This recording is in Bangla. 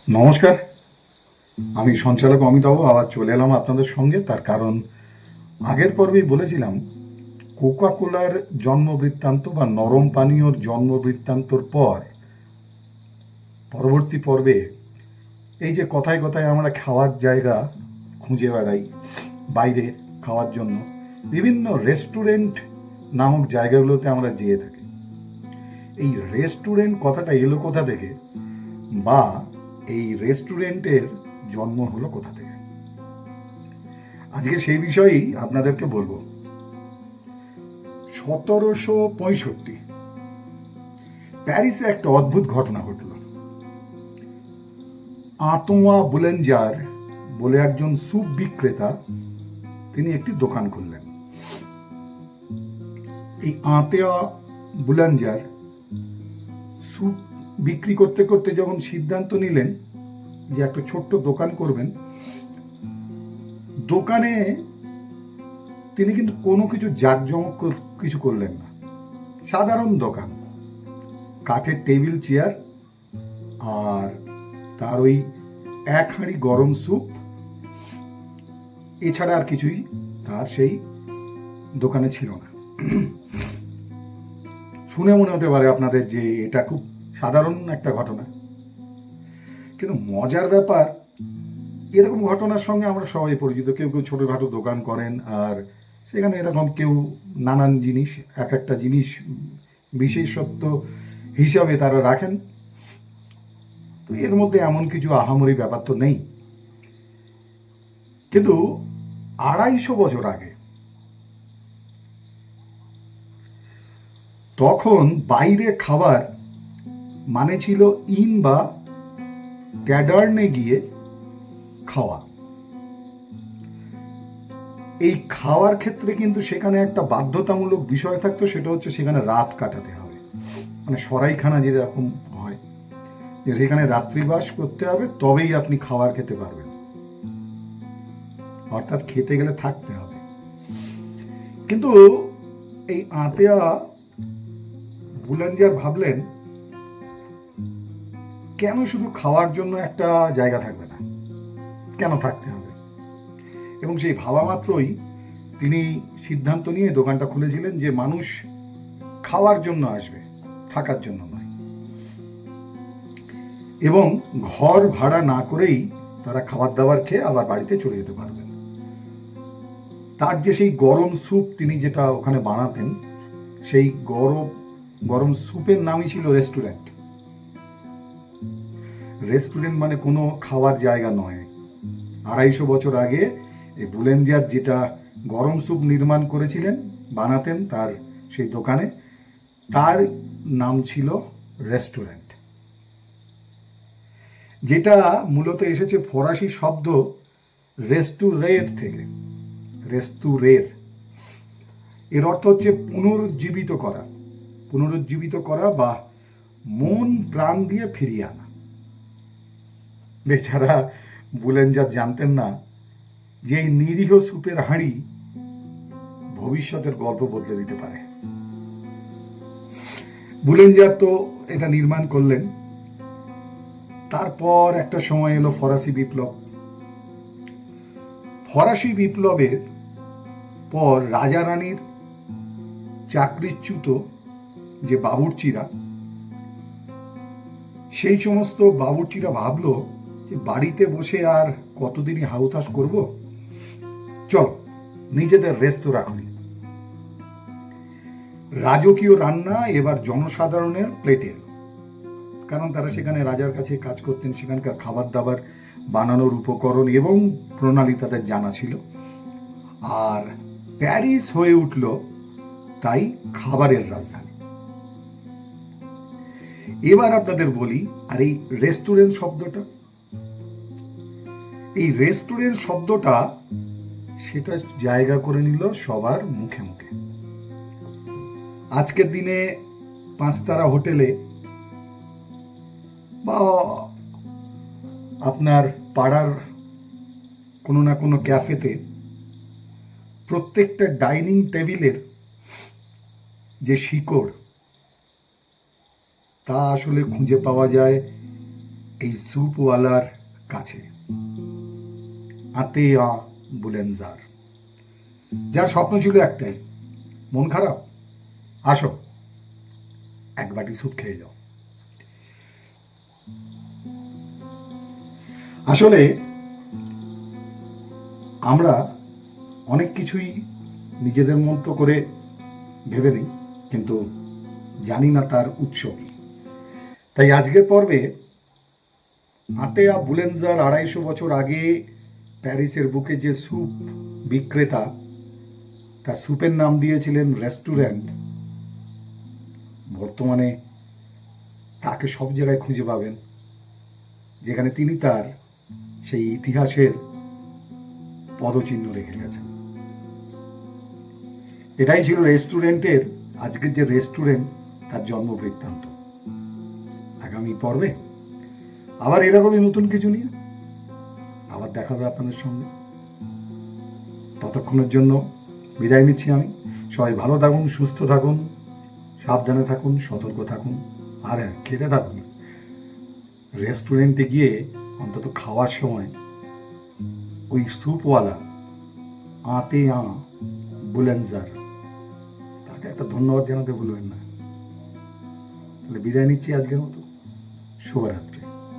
নমস্কার, আমি সঞ্চালক অমিতাভ আবার চলে এলাম আপনাদের সঙ্গে। তার কারণ আগের পর্বেই বলেছিলাম কোকা কোলার জন্ম বৃত্তান্ত বা নরম পানীয়র জন্ম বৃত্তান্তর পর পরবর্তী পর্বে এই যে কথায় কথায় আমরা খাওয়ার জায়গা খুঁজে বেড়াই বাইরে খাওয়ার জন্য, বিভিন্ন রেস্টুরেন্ট নামক জায়গাগুলোতে আমরা যেয়ে থাকি। এই রেস্টুরেন্ট কথাটা এলো কোথা থেকে, বা এই রেস্টুরেন্টের জন্ম হলো কোথা থেকে, আজকে সেই বিষয়েই আপনাদেরকে বলবো। 1765 প্যারিসে একটা অদ্ভুত ঘটনা ঘটল। আঁতোয়া বুলেঞ্জার বলে একজন স্যুপ বিক্রেতা, তিনি একটি দোকান খুললেন। এই আঁতোয়া বুলেঞ্জার স্যুপ বিক্রি করতে করতে যখন সিদ্ধান্ত নিলেন যে একটা ছোট্ট দোকান করবেন, দোকানে তিনি কিন্তু কোনো কিছু জাঁকজমক কিছু করলেন না। সাধারণ দোকান, কাঠের টেবিল চেয়ার আর তার ওই এক হাঁড়ি গরম স্যুপ, এছাড়া আর কিছুই তার সেই দোকানে ছিল না। শুনে মনে হতে পারে আপনাদের যে এটা খুব সাধারণ একটা ঘটনা, কিন্তু মজার ব্যাপার, এরকম ঘটনার সঙ্গে আমরা সবাই পরিচিত। কেউ কেউ ছোটোখাটো দোকান করেন আর সেখানে এরকম কেউ নানান জিনিস, এক একটা জিনিস বিশেষত্ব হিসাবে তারা রাখেন। তো এর মধ্যে এমন কিছু আহামরি ব্যাপার তো নেই। কিন্তু 250 বছর আগে, তখন বাইরে খাবার মানে ছিল ইন বা ট্যাডার্নে গিয়ে খাওয়া। এই খাওয়ার ক্ষেত্রে কিন্তু সেখানে একটা বাধ্যতামূলক বিষয় থাকতো, সেটা হচ্ছে সেখানে রাত কাটাতে হবে। মানে সরাইখানা যেরকম হয়, যে সেখানে রাত্রিবাস করতে হবে, তবেই আপনি খাবার খেতে পারবেন, অর্থাৎ খেতে গেলে থাকতে হবে। কিন্তু এই আঁতেয়া বুলেঞ্জার ভাবলেন, কেন শুধু খাওয়ার জন্য একটা জায়গা থাকবে না, কেন থাকতে হবে? এবং সেই ভাবা মাত্রই তিনি সিদ্ধান্ত নিয়ে দোকানটা খুলেছিলেন যে মানুষ খাওয়ার জন্য আসবে, থাকার জন্য নয়। এবং ঘর ভাড়া না করেই তারা খাবার দাবার খেয়ে আবার বাড়িতে চলে যেতে পারবেন। তার যে সেই গরম স্যুপ তিনি যেটা ওখানে বানাতেন, সেই গরম গরম স্যুপের নামই ছিল রেস্টুরেন্ট। রেস্টুরেন্ট মানে কোনো খাওয়ার জায়গা নয়। 250 বছর আগে এই বুলেঞ্জার যেটা গরম স্যুপ নির্মাণ করেছিলেন, বানাতেন তার সেই দোকানে, তার নাম ছিল রেস্টুরেন্ট, যেটা মূলত এসেছে ফরাসি শব্দ রেস্টুরের থেকে। রেস্টুরের এর অর্থ হচ্ছে পুনরুজ্জীবিত করা, পুনরুজ্জীবিত করা বা মন প্রাণ দিয়ে ফিরিয়ে আনা। বেচারা বুলেঞ্জার জানতেন না যে এই নিরীহ স্যুপের হাঁড়ি ভবিষ্যতের গল্প বদলে দিতে পারে। বুলেঞ্জার তো এটা নির্মাণ করলেন। তারপর একটা সময় এলো ফরাসি বিপ্লব। ফরাসি বিপ্লবের পর রাজা রানীর চাকরিচ্যুত যে বাবুর্চিরা, সেই সমস্ত বাবুর্চিরা ভাবলো যে বাড়িতে বসে আর কতদিনই হাউতাস করব, চলো নিজেদের রেস্তোরাঁ খুলি। রাজকীয় রান্না এবার জনসাধারণের প্লেটে এলো, কারণ তারা সেখানে রাজার কাছে কাজ করতেন, সেখানকার খাবার দাবার বানানোর উপকরণ এবং প্রণালী তাদের জানা ছিল। আর প্যারিস হয়ে উঠল তাই খাবারের রাজধানী। এবার আপনাদের বলি, আর এই রেস্টুরেন্ট শব্দটা, এই রেস্টুরেন্ট শব্দটা সেটা জায়গা করে নিল সবার মুখে মুখে। আজকের দিনে 5 তারা হোটেলে বা আপনার পাড়ার কোনো না কোনো ক্যাফেতে প্রত্যেকটা ডাইনিং টেবিলের যে শিকড়, তা আসলে খুঁজে পাওয়া যায় এই স্যুপওয়ালার কাছে, আতে আ বুলেনজার, যার স্বপ্ন ছিল একটাই, মন খারাপ, আসো এক বাটি স্যুপ খেয়ে যাও। আসলে আমরা অনেক কিছুই নিজেদের মতো করে ভেবে নিই, কিন্তু জানি না তার উৎস কি। তাই আজকের পর্বে আতেয়া বুলেনজার 250 বছর আগে প্যারিসের বুকে যে স্যুপ বিক্রেতা, তার স্যুপের নাম দিয়েছিলেন রেস্টুরেন্ট, বর্তমানে তাকে সব জায়গায় খুঁজে পাবেন, যেখানে তিনি তার সেই ইতিহাসের পদচিহ্ন রেখে গেছেন। এটাই ছিল রেস্টুরেন্টের, আজকের যে রেস্টুরেন্ট তার জন্ম বৃত্তান্ত। আগামী পর্বে আবার এরকমই নতুন কিছু নিয়ে আবার দেখা হবে আপনাদের সঙ্গে। ততক্ষণের জন্য বিদায় নিচ্ছি আমি। সবাই ভালো থাকুন, সুস্থ থাকুন, সাবধানে থাকুন, সতর্ক থাকুন, আর হ্যাঁ, খেতে থাকুন। রেস্টুরেন্টে গিয়ে অন্তত খাওয়ার সময় ওই স্যুপওয়ালা আতে আ বুলেনজার, তাকে একটা ধন্যবাদ জানাতে ভুলবেন না। তাহলে বিদায় নিচ্ছি আজকের মতো। শুভরাত্রি।